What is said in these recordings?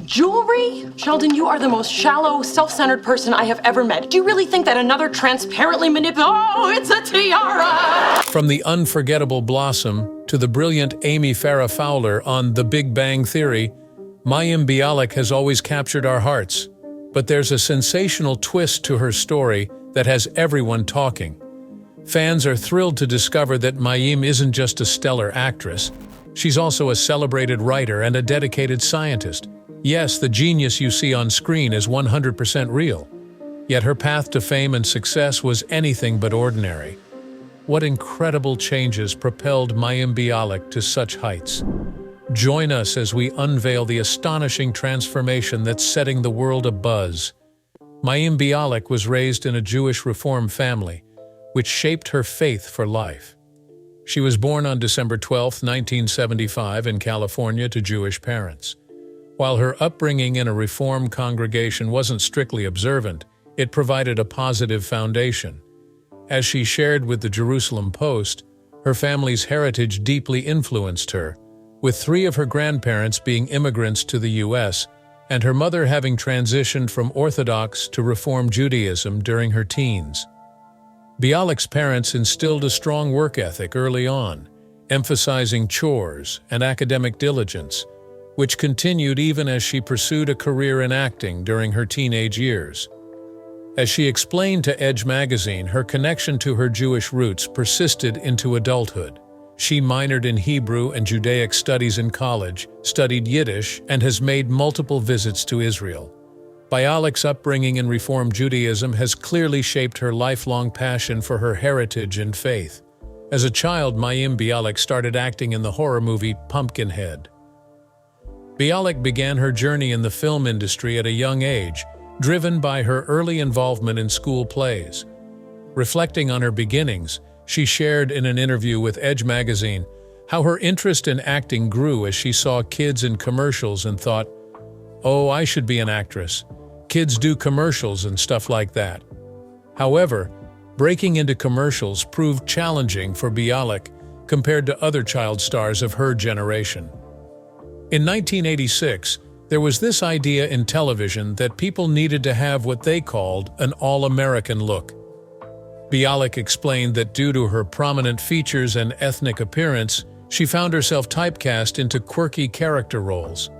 Jewelry? Sheldon, you are the most shallow, self-centered person I have ever met. Do you really think that another transparently Oh, it's a tiara! From the unforgettable Blossom to the brilliant Amy Farrah Fowler on The Big Bang Theory, Mayim Bialik has always captured our hearts. But there's a sensational twist to her story that has everyone talking. Fans are thrilled to discover that Mayim isn't just a stellar actress. She's also a celebrated writer and a dedicated scientist. Yes, the genius you see on screen is 100% real. Yet her path to fame and success was anything but ordinary. What incredible changes propelled Mayim Bialik to such heights? Join us as we unveil the astonishing transformation that's setting the world abuzz. Mayim Bialik was raised in a Jewish Reform family, which shaped her faith for life. She was born on December 12, 1975, in California to Jewish parents. While her upbringing in a Reform congregation wasn't strictly observant, it provided a positive foundation. As she shared with the Jerusalem Post, her family's heritage deeply influenced her, with 3 of her grandparents being immigrants to the U.S. and her mother having transitioned from Orthodox to Reform Judaism during her teens. Bialik's parents instilled a strong work ethic early on, emphasizing chores and academic diligence, which continued even as she pursued a career in acting during her teenage years. As she explained to Edge magazine, her connection to her Jewish roots persisted into adulthood. She minored in Hebrew and Judaic studies in college, studied Yiddish, and has made multiple visits to Israel. Bialik's upbringing in Reform Judaism has clearly shaped her lifelong passion for her heritage and faith. As a child, Mayim Bialik started acting in the horror movie Pumpkinhead. Bialik began her journey in the film industry at a young age, driven by her early involvement in school plays. Reflecting on her beginnings, she shared in an interview with Edge magazine how her interest in acting grew as she saw kids in commercials and thought, "Oh, I should be an actress. Kids do commercials and stuff like that." However, breaking into commercials proved challenging for Bialik compared to other child stars of her generation. In 1986, there was this idea in television that people needed to have what they called an all-American look. Bialik explained that due to her prominent features and ethnic appearance, she found herself typecast into quirky character roles.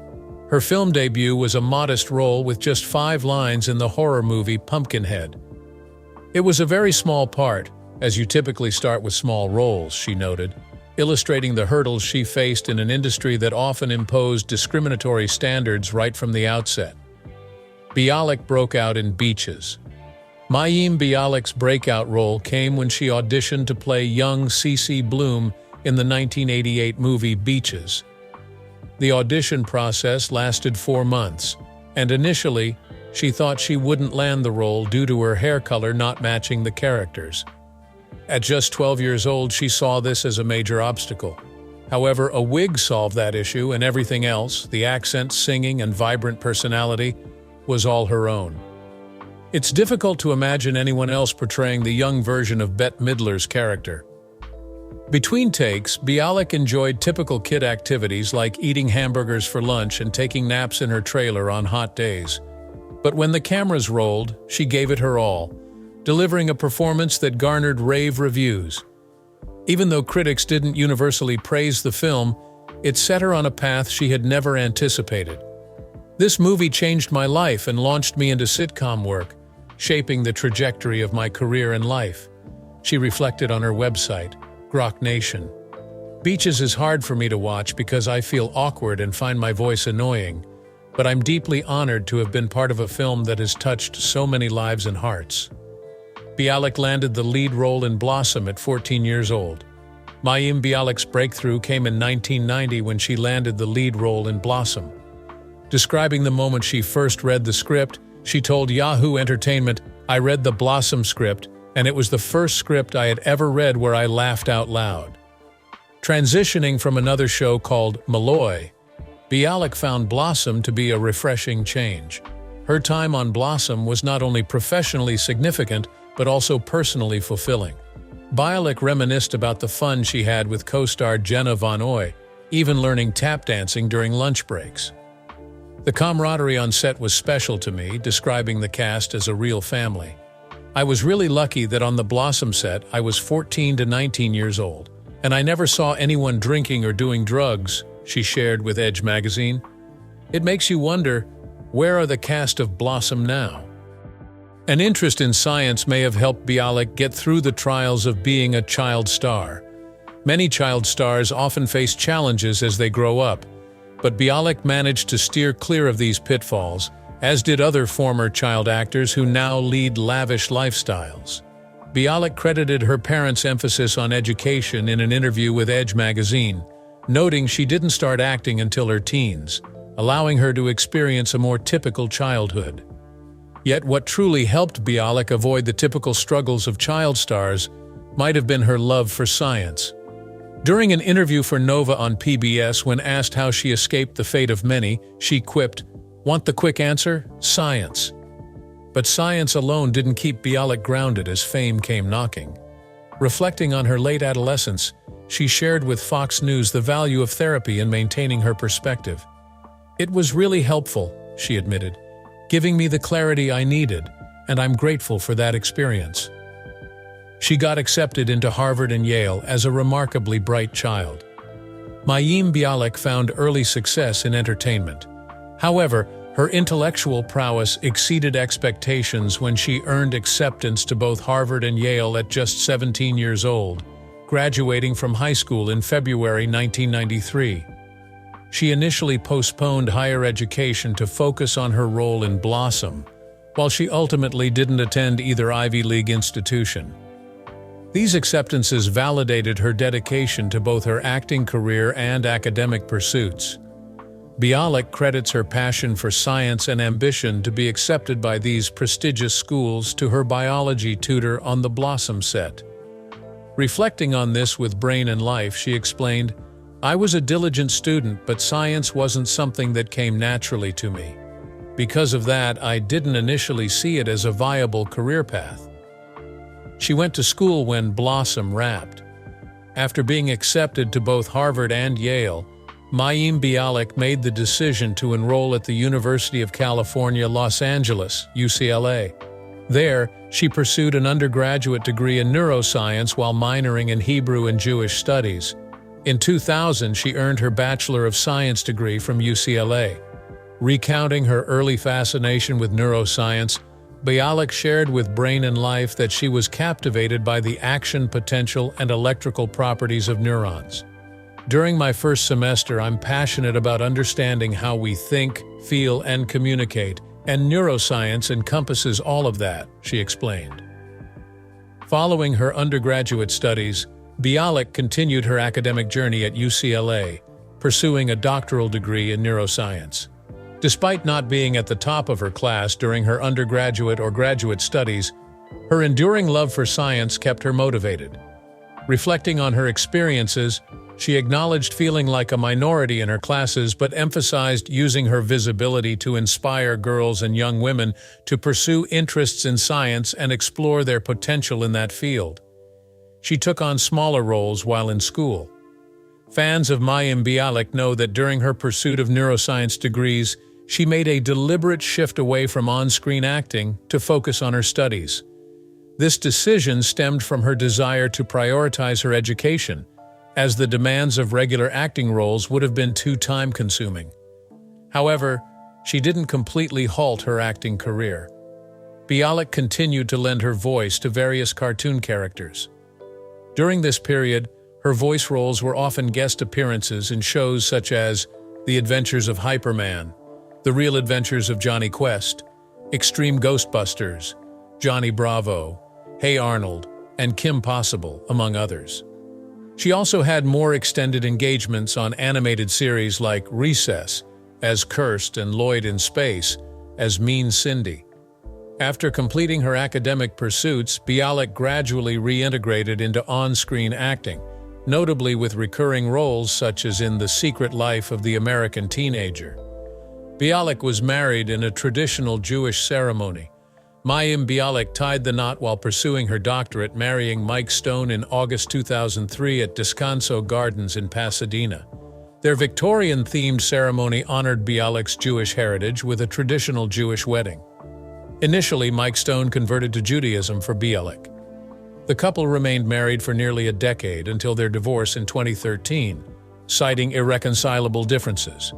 Her film debut was a modest role with just 5 lines in the horror movie Pumpkinhead. "It was a very small part, as you typically start with small roles," she noted, illustrating the hurdles she faced in an industry that often imposed discriminatory standards right from the outset. Bialik broke out in Beaches. Mayim Bialik's breakout role came when she auditioned to play young Cece Bloom in the 1988 movie Beaches. The audition process lasted 4 months, and initially, she thought she wouldn't land the role due to her hair color not matching the characters. At just 12 years old, she saw this as a major obstacle. However, a wig solved that issue, and everything else, the accent, singing, and vibrant personality, was all her own. It's difficult to imagine anyone else portraying the young version of Bette Midler's character. Between takes, Bialik enjoyed typical kid activities like eating hamburgers for lunch and taking naps in her trailer on hot days. But when the cameras rolled, she gave it her all, delivering a performance that garnered rave reviews. Even though critics didn't universally praise the film, it set her on a path she had never anticipated. "This movie changed my life and launched me into sitcom work, shaping the trajectory of my career and life," she reflected on her website, Grok Nation. "Beaches is hard for me to watch because I feel awkward and find my voice annoying, but I'm deeply honored to have been part of a film that has touched so many lives and hearts." Bialik landed the lead role in Blossom at 14 years old. Mayim Bialik's breakthrough came in 1990 when she landed the lead role in Blossom. Describing the moment she first read the script, she told Yahoo Entertainment, "I read the Blossom script, and it was the first script I had ever read where I laughed out loud." Transitioning from another show called Malloy, Bialik found Blossom to be a refreshing change. Her time on Blossom was not only professionally significant, but also personally fulfilling. Bialik reminisced about the fun she had with co-star Jenna Von Oy, even learning tap dancing during lunch breaks. The camaraderie on set was special to me, describing the cast as a real family. I was really lucky that on the Blossom set I was 14 to 19 years old, and I never saw anyone drinking or doing drugs, she shared with Edge magazine. It makes you wonder, where are the cast of Blossom now? An interest in science may have helped Bialik get through the trials of being a child star. Many child stars often face challenges as they grow up, but Bialik managed to steer clear of these pitfalls, as did other former child actors who now lead lavish lifestyles. Bialik credited her parents' emphasis on education in an interview with Edge magazine, noting she didn't start acting until her teens, allowing her to experience a more typical childhood. Yet what truly helped Bialik avoid the typical struggles of child stars might have been her love for science. During an interview for Nova on PBS, when asked how she escaped the fate of many, she quipped, "Want the quick answer? Science." But science alone didn't keep Bialik grounded as fame came knocking. Reflecting on her late adolescence, she shared with Fox News the value of therapy in maintaining her perspective. "It was really helpful," she admitted, "giving me the clarity I needed, and I'm grateful for that experience." She got accepted into Harvard and Yale as a remarkably bright child. Mayim Bialik found early success in entertainment. However, her intellectual prowess exceeded expectations when she earned acceptance to both Harvard and Yale at just 17 years old, graduating from high school in February 1993. She initially postponed higher education to focus on her role in Blossom, while she ultimately didn't attend either Ivy League institution. These acceptances validated her dedication to both her acting career and academic pursuits. Bialik credits her passion for science and ambition to be accepted by these prestigious schools to her biology tutor on the Blossom set. Reflecting on this with Brain and Life, she explained, "I was a diligent student, but science wasn't something that came naturally to me. Because of that, I didn't initially see it as a viable career path." She went to school when Blossom wrapped. After being accepted to both Harvard and Yale, Mayim Bialik made the decision to enroll at the University of California, Los Angeles, UCLA. There, she pursued an undergraduate degree in neuroscience while minoring in Hebrew and Jewish studies. In 2000, she earned her Bachelor of Science degree from UCLA. Recounting her early fascination with neuroscience, Bialik shared with Brain and Life that she was captivated by the action potential and electrical properties of neurons. "During my first semester, I'm passionate about understanding how we think, feel, and communicate, and neuroscience encompasses all of that," she explained. Following her undergraduate studies, Bialik continued her academic journey at UCLA, pursuing a doctoral degree in neuroscience. Despite not being at the top of her class during her undergraduate or graduate studies, her enduring love for science kept her motivated. Reflecting on her experiences, she acknowledged feeling like a minority in her classes but emphasized using her visibility to inspire girls and young women to pursue interests in science and explore their potential in that field. She took on smaller roles while in school. Fans of Mayim Bialik know that during her pursuit of neuroscience degrees, she made a deliberate shift away from on-screen acting to focus on her studies. This decision stemmed from her desire to prioritize her education, as the demands of regular acting roles would have been too time-consuming. However, she didn't completely halt her acting career. Bialik continued to lend her voice to various cartoon characters. During this period, her voice roles were often guest appearances in shows such as The Adventures of Hyperman, The Real Adventures of Johnny Quest, Extreme Ghostbusters, Johnny Bravo, Hey Arnold, and Kim Possible, among others. She also had more extended engagements on animated series like Recess as Kirst and Lloyd in Space as Mean Cindy. After completing her academic pursuits, Bialik gradually reintegrated into on-screen acting, notably with recurring roles such as in The Secret Life of the American Teenager. Bialik was married in a traditional Jewish ceremony. Mayim Bialik tied the knot while pursuing her doctorate, marrying Mike Stone in August 2003 at Descanso Gardens in Pasadena. Their Victorian-themed ceremony honored Bialik's Jewish heritage with a traditional Jewish wedding. Initially, Mike Stone converted to Judaism for Bialik. The couple remained married for nearly a decade until their divorce in 2013, citing irreconcilable differences.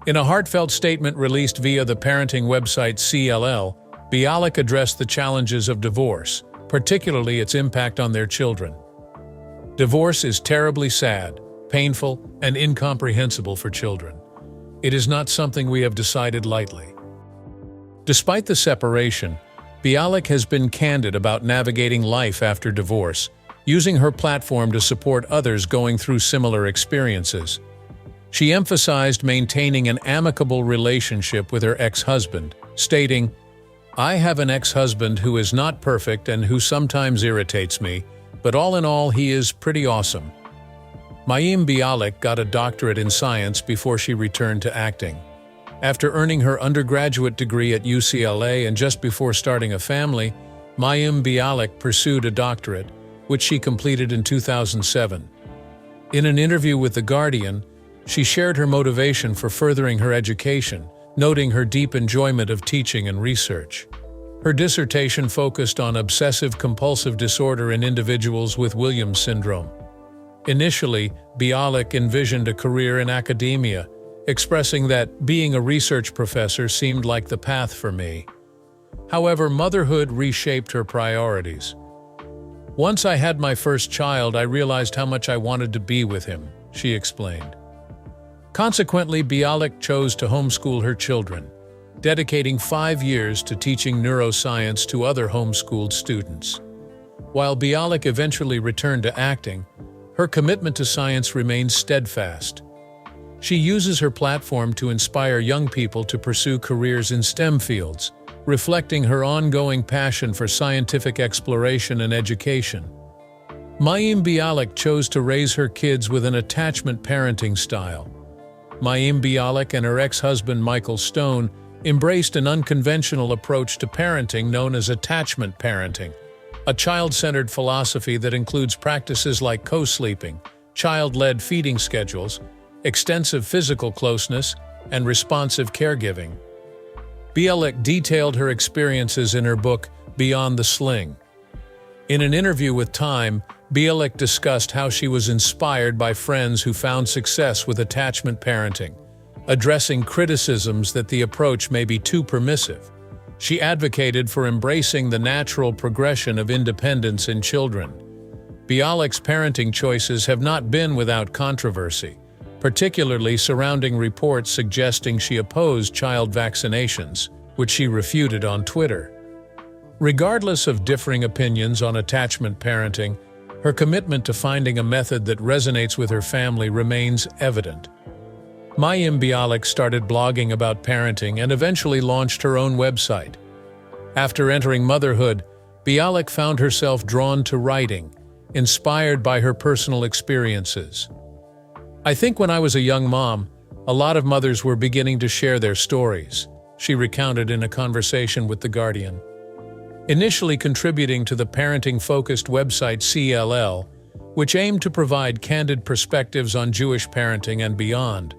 In a heartfelt statement released via the parenting website CLL, Bialik addressed the challenges of divorce, particularly its impact on their children. Divorce is terribly sad, painful, and incomprehensible for children. It is not something we have decided lightly. Despite the separation, Bialik has been candid about navigating life after divorce, using her platform to support others going through similar experiences. She emphasized maintaining an amicable relationship with her ex-husband, stating, "I have an ex-husband who is not perfect and who sometimes irritates me, but all in all he is pretty awesome." Mayim Bialik got a doctorate in science before she returned to acting. After earning her undergraduate degree at UCLA and just before starting a family, Mayim Bialik pursued a doctorate, which she completed in 2007. In an interview with The Guardian, she shared her motivation for furthering her education, noting her deep enjoyment of teaching and research. Her dissertation focused on obsessive-compulsive disorder in individuals with Williams syndrome. Initially, Bialik envisioned a career in academia, expressing that being a research professor seemed like the path for me. However, motherhood reshaped her priorities. "Once I had my first child, I realized how much I wanted to be with him," she explained. Consequently, Bialik chose to homeschool her children, dedicating 5 years to teaching neuroscience to other homeschooled students. While Bialik eventually returned to acting, her commitment to science remains steadfast. She uses her platform to inspire young people to pursue careers in STEM fields, reflecting her ongoing passion for scientific exploration and education. Mayim Bialik chose to raise her kids with an attachment parenting style. Mayim Bialik and her ex-husband Michael Stone embraced an unconventional approach to parenting known as attachment parenting, a child-centered philosophy that includes practices like co-sleeping, child-led feeding schedules, extensive physical closeness, and responsive caregiving. Bialik detailed her experiences in her book, Beyond the Sling. In an interview with Time, Bialik discussed how she was inspired by friends who found success with attachment parenting, addressing criticisms that the approach may be too permissive. She advocated for embracing the natural progression of independence in children. Bialik's parenting choices have not been without controversy, particularly surrounding reports suggesting she opposed child vaccinations, which she refuted on Twitter. Regardless of differing opinions on attachment parenting, her commitment to finding a method that resonates with her family remains evident. Mayim Bialik started blogging about parenting and eventually launched her own website. After entering motherhood, Bialik found herself drawn to writing, inspired by her personal experiences. "I think when I was a young mom, a lot of mothers were beginning to share their stories," she recounted in a conversation with The Guardian. Initially contributing to the parenting-focused website CLL, which aimed to provide candid perspectives on Jewish parenting and beyond,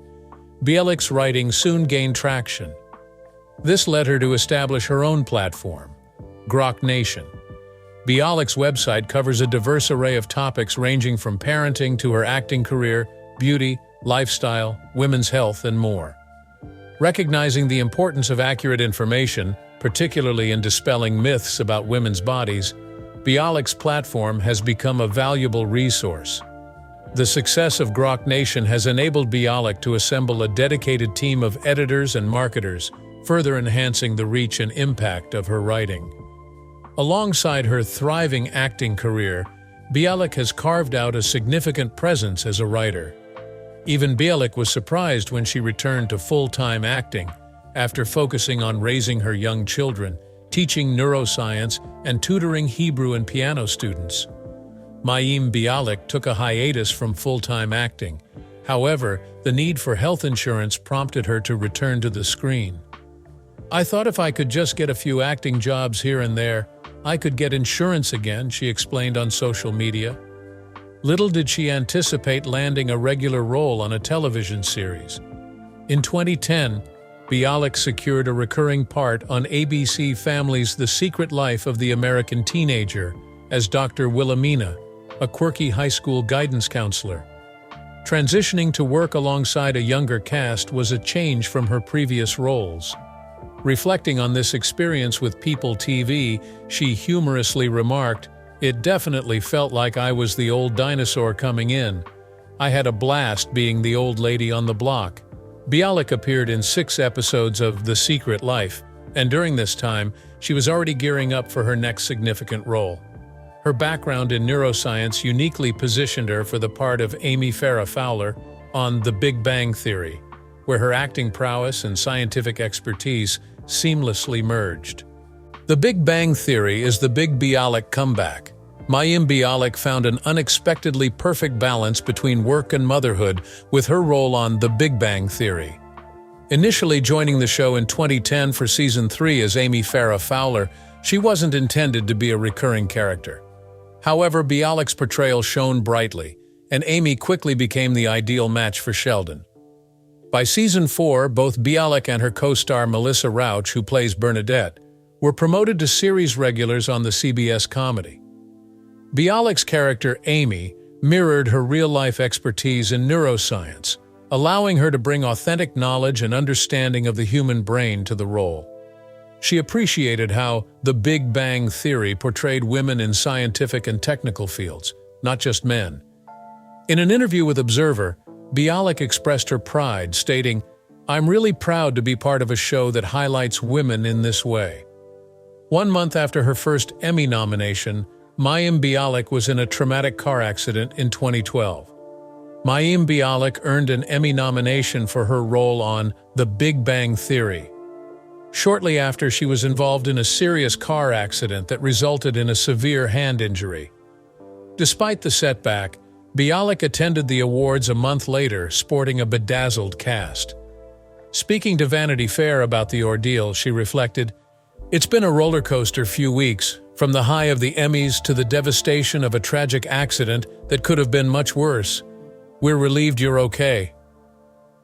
Bialik's writing soon gained traction. This led her to establish her own platform, Grok Nation. Bialik's website covers a diverse array of topics ranging from parenting to her acting career, beauty, lifestyle, women's health, and more. Recognizing the importance of accurate information, particularly in dispelling myths about women's bodies, Bialik's platform has become a valuable resource. The success of Grok Nation has enabled Bialik to assemble a dedicated team of editors and marketers, further enhancing the reach and impact of her writing. Alongside her thriving acting career, Bialik has carved out a significant presence as a writer. Even Bialik was surprised when she returned to full-time acting, after focusing on raising her young children, teaching neuroscience, and tutoring Hebrew and piano students. Mayim Bialik took a hiatus from full-time acting. However, the need for health insurance prompted her to return to the screen. "I thought if I could just get a few acting jobs here and there, I could get insurance again," she explained on social media. Little did she anticipate landing a regular role on a television series. In 2010, Bialik secured a recurring part on ABC Family's The Secret Life of the American Teenager as Dr. Wilhelmina, a quirky high school guidance counselor. Transitioning to work alongside a younger cast was a change from her previous roles. Reflecting on this experience with People TV, she humorously remarked, "It definitely felt like I was the old dinosaur coming in. I had a blast being the old lady on the block." Bialik appeared in 6 episodes of The Secret Life, and during this time, she was already gearing up for her next significant role. Her background in neuroscience uniquely positioned her for the part of Amy Farrah Fowler on The Big Bang Theory, where her acting prowess and scientific expertise seamlessly merged. The Big Bang Theory is the Big Bialik comeback. Mayim Bialik found an unexpectedly perfect balance between work and motherhood with her role on The Big Bang Theory. Initially joining the show in 2010 for Season 3 as Amy Farrah Fowler, she wasn't intended to be a recurring character. However, Bialik's portrayal shone brightly, and Amy quickly became the ideal match for Sheldon. By Season 4, both Bialik and her co-star Melissa Rauch, who plays Bernadette, were promoted to series regulars on the CBS comedy. Bialik's character, Amy, mirrored her real-life expertise in neuroscience, allowing her to bring authentic knowledge and understanding of the human brain to the role. She appreciated how The Big Bang Theory portrayed women in scientific and technical fields, not just men. In an interview with Observer, Bialik expressed her pride, stating, "I'm really proud to be part of a show that highlights women in this way." 1 month after her first Emmy nomination, Mayim Bialik was in a traumatic car accident in 2012. Mayim Bialik earned an Emmy nomination for her role on The Big Bang Theory. Shortly after, she was involved in a serious car accident that resulted in a severe hand injury. Despite the setback, Bialik attended the awards a month later, sporting a bedazzled cast. Speaking to Vanity Fair about the ordeal, she reflected, "It's been a roller coaster few weeks, from the high of the Emmys to the devastation of a tragic accident that could have been much worse. We're relieved you're okay."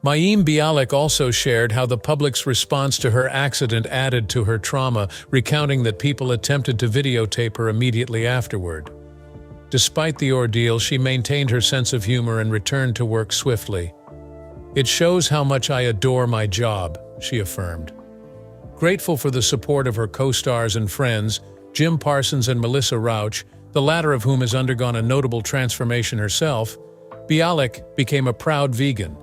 Mayim Bialik also shared how the public's response to her accident added to her trauma, recounting that people attempted to videotape her immediately afterward. Despite the ordeal, she maintained her sense of humor and returned to work swiftly. "It shows how much I adore my job," she affirmed. Grateful for the support of her co-stars and friends, Jim Parsons and Melissa Rauch, the latter of whom has undergone a notable transformation herself, Bialik became a proud vegan.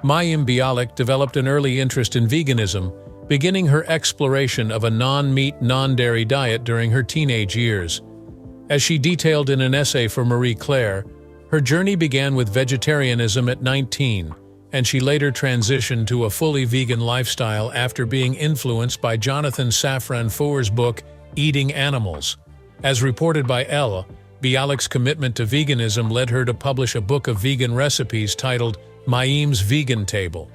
Mayim Bialik developed an early interest in veganism, beginning her exploration of a non-meat, non-dairy diet during her teenage years. As she detailed in an essay for Marie Claire, her journey began with vegetarianism at 19, and she later transitioned to a fully vegan lifestyle after being influenced by Jonathan Safran Foer's book, Eating Animals. As reported by Elle, Bialik's commitment to veganism led her to publish a book of vegan recipes titled Mayim's Vegan Table.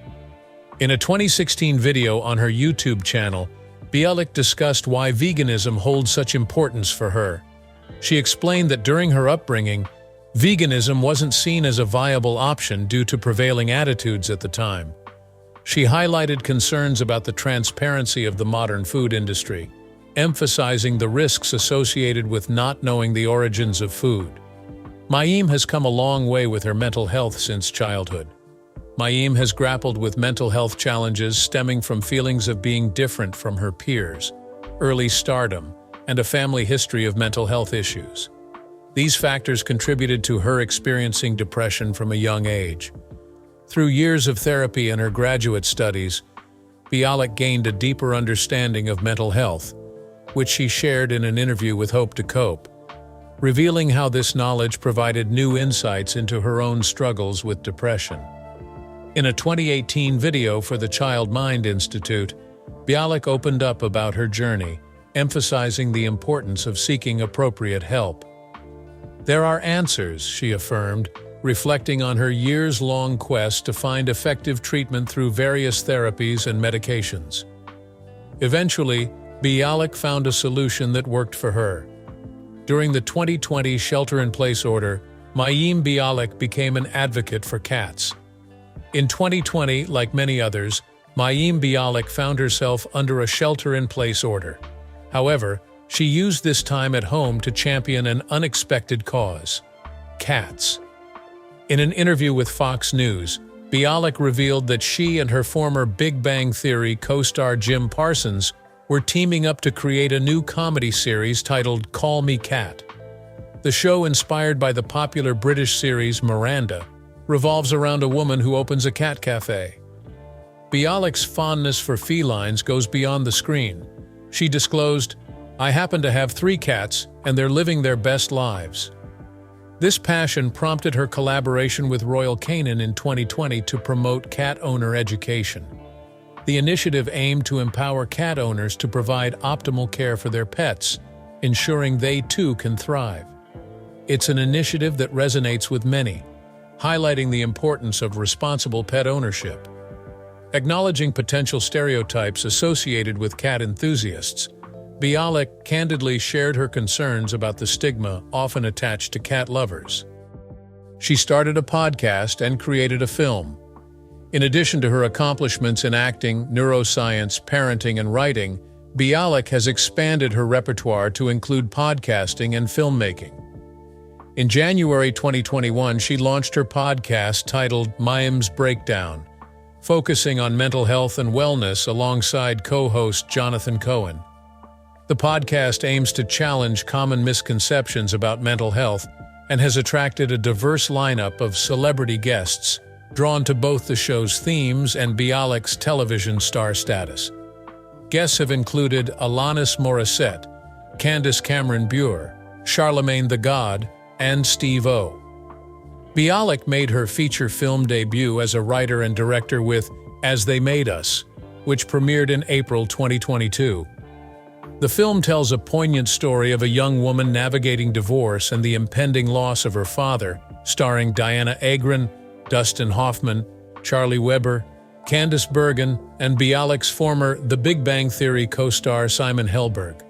In a 2016 video on her YouTube channel, Bialik discussed why veganism holds such importance for her. She explained that during her upbringing, veganism wasn't seen as a viable option due to prevailing attitudes at the time. She highlighted concerns about the transparency of the modern food industry, emphasizing the risks associated with not knowing the origins of food. Mayim has come a long way with her mental health since childhood. Mayim has grappled with mental health challenges stemming from feelings of being different from her peers, early stardom, and a family history of mental health issues. These factors contributed to her experiencing depression from a young age. Through years of therapy and her graduate studies, Bialik gained a deeper understanding of mental health, which she shared in an interview with Hope to Cope, revealing how this knowledge provided new insights into her own struggles with depression. In a 2018 video for the Child Mind Institute, Bialik opened up about her journey, emphasizing the importance of seeking appropriate help. "There are answers," she affirmed, reflecting on her years-long quest to find effective treatment through various therapies and medications. Eventually, Bialik found a solution that worked for her. During the 2020 shelter-in-place order, Mayim Bialik became an advocate for cats. In 2020, like many others, Mayim Bialik found herself under a shelter-in-place order. However, she used this time at home to champion an unexpected cause: cats. In an interview with Fox News, Bialik revealed that she and her former Big Bang Theory co-star Jim Parsons were teaming up to create a new comedy series titled Call Me Cat. The show, inspired by the popular British series Miranda, revolves around a woman who opens a cat cafe. Bialik's fondness for felines goes beyond the screen. She disclosed, "I happen to have 3 cats, and they're living their best lives." This passion prompted her collaboration with Royal Canin in 2020 to promote cat owner education. The initiative aimed to empower cat owners to provide optimal care for their pets, ensuring they too can thrive. It's an initiative that resonates with many, highlighting the importance of responsible pet ownership. Acknowledging potential stereotypes associated with cat enthusiasts, Bialik candidly shared her concerns about the stigma often attached to cat lovers. She started a podcast and created a film. In addition to her accomplishments in acting, neuroscience, parenting, and writing, Bialik has expanded her repertoire to include podcasting and filmmaking. In January 2021, she launched her podcast titled Mayim's Breakdown, focusing on mental health and wellness alongside co-host Jonathan Cohen. The podcast aims to challenge common misconceptions about mental health and has attracted a diverse lineup of celebrity guests, drawn to both the show's themes and Bialik's television star status. Guests have included Alanis Morissette, Candace Cameron Bure, Charlemagne the God, and Steve-O. Bialik made her feature film debut as a writer and director with As They Made Us, which premiered in April 2022. The film tells a poignant story of a young woman navigating divorce and the impending loss of her father, starring Diana Agron, Dustin Hoffman, Charlie Weber, Candice Bergen, and Bialik's former The Big Bang Theory co-star Simon Helberg.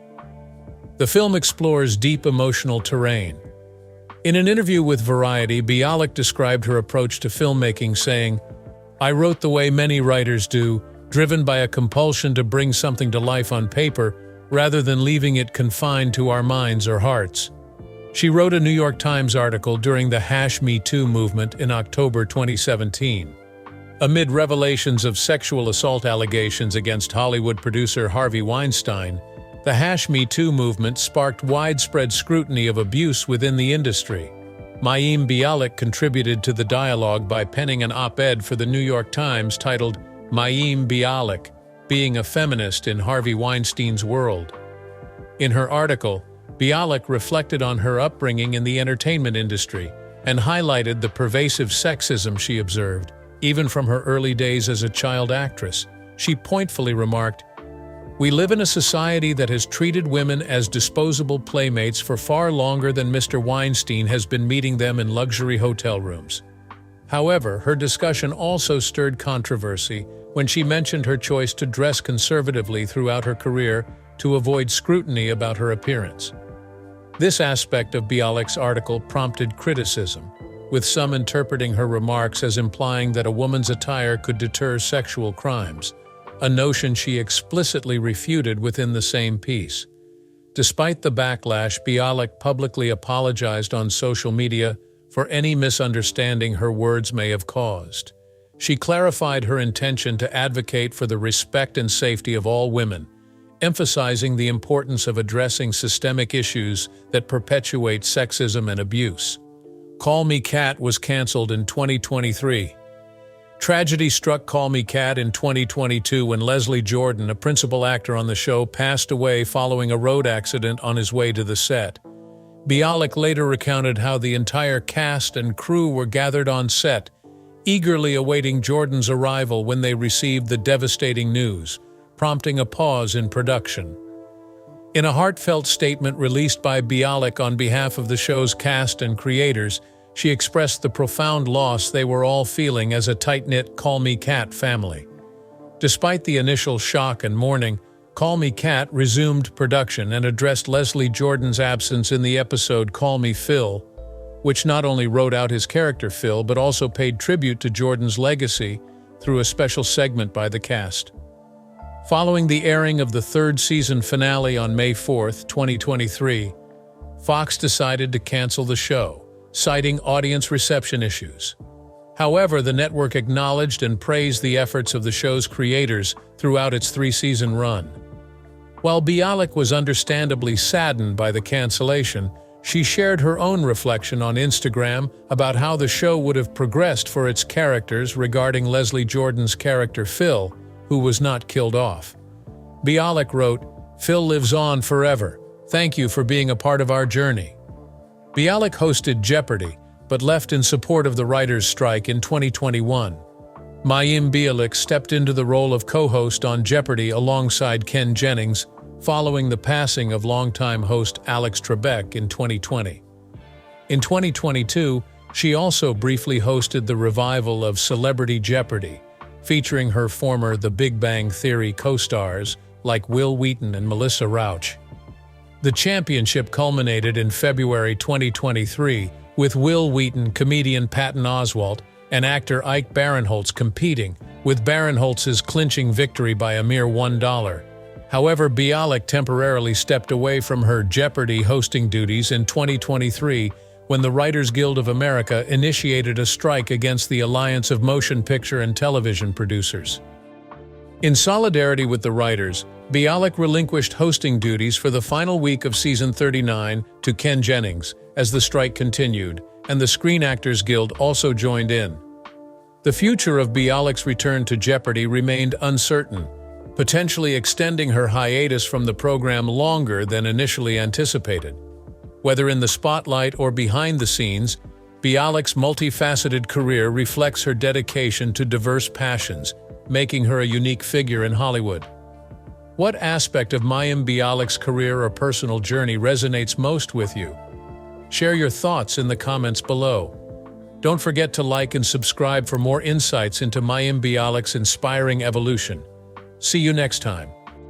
The film explores deep emotional terrain. In an interview with Variety, Bialik described her approach to filmmaking, saying, "I wrote the way many writers do, driven by a compulsion to bring something to life on paper, rather than leaving it confined to our minds or hearts." She wrote a New York Times article during the #MeToo movement in October 2017. Amid revelations of sexual assault allegations against Hollywood producer Harvey Weinstein, the #MeToo movement sparked widespread scrutiny of abuse within the industry. Mayim Bialik contributed to the dialogue by penning an op-ed for the New York Times titled Mayim Bialik, Being a Feminist in Harvey Weinstein's World. In her article, Bialik reflected on her upbringing in the entertainment industry and highlighted the pervasive sexism she observed, even from her early days as a child actress. She pointfully remarked, "We live in a society that has treated women as disposable playmates for far longer than Mr. Weinstein has been meeting them in luxury hotel rooms." However, her discussion also stirred controversy when she mentioned her choice to dress conservatively throughout her career to avoid scrutiny about her appearance. This aspect of Bialik's article prompted criticism, with some interpreting her remarks as implying that a woman's attire could deter sexual crimes, a notion she explicitly refuted within the same piece. Despite the backlash, Bialik publicly apologized on social media for any misunderstanding her words may have caused. She clarified her intention to advocate for the respect and safety of all women, emphasizing the importance of addressing systemic issues that perpetuate sexism and abuse. Call Me Cat was canceled in 2023. Tragedy struck Call Me Cat in 2022 when Leslie Jordan, a principal actor on the show, passed away following a road accident on his way to the set. Bialik later recounted how the entire cast and crew were gathered on set, eagerly awaiting Jordan's arrival when they received the devastating news, prompting a pause in production. In a heartfelt statement released by Bialik on behalf of the show's cast and creators, she expressed the profound loss they were all feeling as a tight-knit Call Me Cat family. Despite the initial shock and mourning, Call Me Cat resumed production and addressed Leslie Jordan's absence in the episode Call Me Phil, which not only wrote out his character Phil but also paid tribute to Jordan's legacy through a special segment by the cast. Following the airing of the third season finale on May 4, 2023, Fox decided to cancel the show, citing audience reception issues. However, the network acknowledged and praised the efforts of the show's creators throughout its three-season run. While Bialik was understandably saddened by the cancellation, she shared her own reflection on Instagram about how the show would have progressed for its characters regarding Leslie Jordan's character Phil, who was not killed off. Bialik wrote, "Phil lives on forever. Thank you for being a part of our journey." Bialik hosted Jeopardy, but left in support of the writers' strike in 2021. Mayim Bialik stepped into the role of co-host on Jeopardy alongside Ken Jennings, following the passing of longtime host Alex Trebek in 2020. In 2022, she also briefly hosted the revival of Celebrity Jeopardy, featuring her former The Big Bang Theory co-stars like Will Wheaton and Melissa Rauch. The championship culminated in February 2023 with Will Wheaton, comedian Patton Oswalt, and actor Ike Barinholtz competing, with Barinholtz's clinching victory by a mere $1. However, Bialik temporarily stepped away from her Jeopardy hosting duties in 2023 when the Writers Guild of America initiated a strike against the Alliance of Motion Picture and Television Producers. In solidarity with the writers, Bialik relinquished hosting duties for the final week of Season 39 to Ken Jennings as the strike continued, and the Screen Actors Guild also joined in. The future of Bialik's return to Jeopardy remained uncertain, potentially extending her hiatus from the program longer than initially anticipated. Whether in the spotlight or behind the scenes, Bialik's multifaceted career reflects her dedication to diverse passions, making her a unique figure in Hollywood. What aspect of Mayim Bialik's career or personal journey resonates most with you? Share your thoughts in the comments below. Don't forget to like and subscribe for more insights into Mayim Bialik's inspiring evolution. See you next time.